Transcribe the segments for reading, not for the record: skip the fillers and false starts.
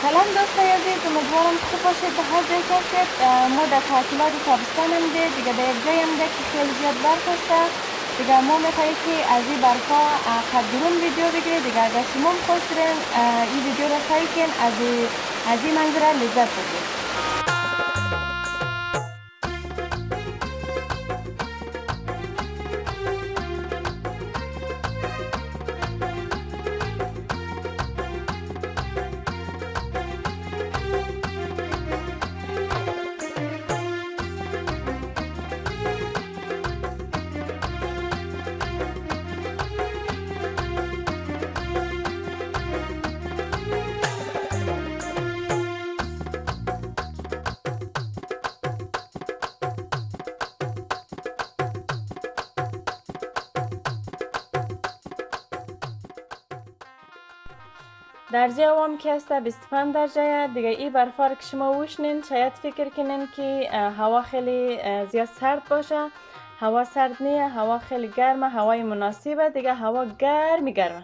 سلام دوستای عزیز، امیدوارم خوب باشید به هر جای که هستید. ما در تعطیلات تابستان دیگه در یک جای که خیلی زیاد برف هسته. دیگه ما میخواهیم که از این برفا قد درون ویدیو بگیرید. دیگه اگر شما خوش دارین این ویدیو را سعی کن از این منظره لذت ببرید. درجه هوام که هسته 25 درجه. دیگه این برفا که شما وشنین شاید فکر کنین که هوا خیلی زیاد سرد باشه. هوا سرد نیه، هوا خیلی گرمه، هوای مناسبه. دیگه هوا گرمه.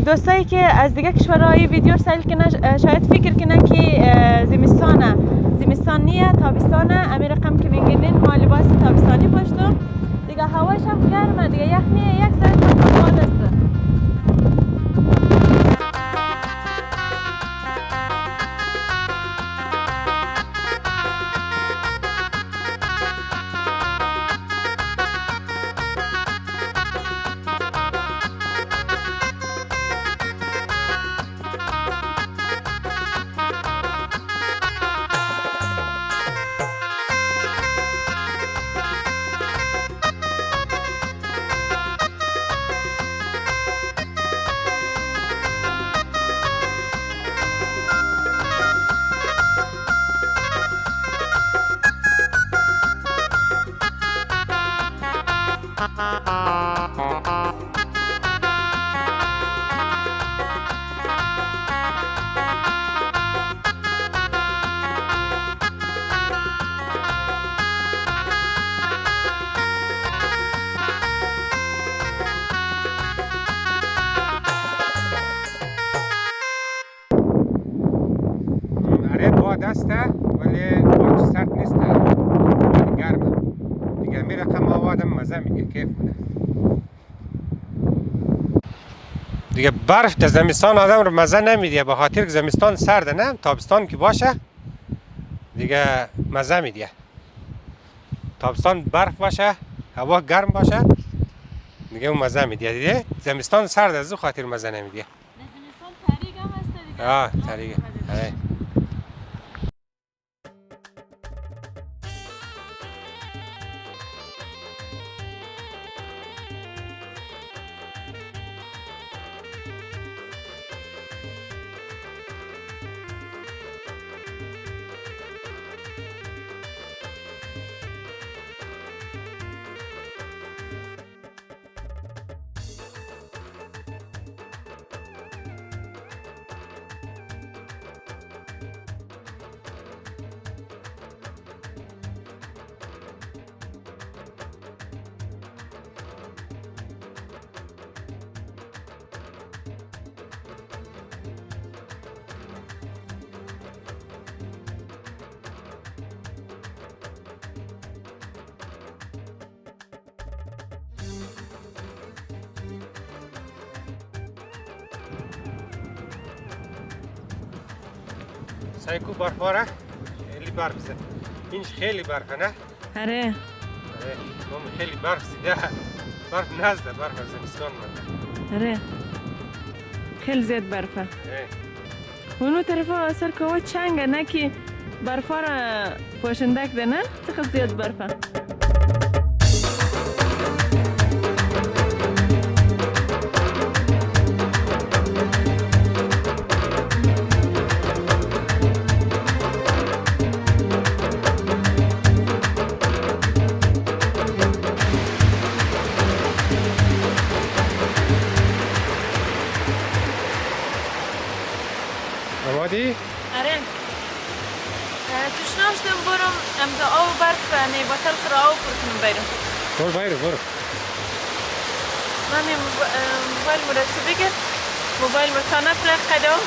دوستایی که از دیگه کشورها این ویدیو سیل کنن شاید فکر کنن که زمستان نیه، تابستانه. امی رقم که میگینین ما لباس تابستانی پشتم. دیگه هوایش هم گرمه، دیگه یخ نیه، یک ساعت هم باد است. باد هسته ولی باد سرد نیسته، گرمه. دیگه میره کم آوادم مزه میده، کیف میده. دیگه برف در زمستان آدم رو مزه نمیده، به خاطر که زمستان سرده، نه تابستان که باشه دیگه مزه میده. تابستان برف باشه، هوا گرم باشه دیگه اون مزه میده. دیگه زمستان سرد از اون خاطر مزه نمیده. زمستان تاریک هم هست دیگه. تاریک. سایکو برفاره خیلی برف زد. اینش خیلی برفه نه؟ آره آره مامی خیلی برف زده. برف نزده برف از زمستان من. آره خیلی زیاد برفه. اه. اونو طرفا سر کوه چنگه نه که برفا را پوشندک ده نه؟ چقدر زیاد برفه. آمادی؟ آره تشناشتم برم امضا آو برف نیباتل خرا آو پرکنم بیرم. برو. مامی موبایل مرتبه کرد موبایل متانت را قدام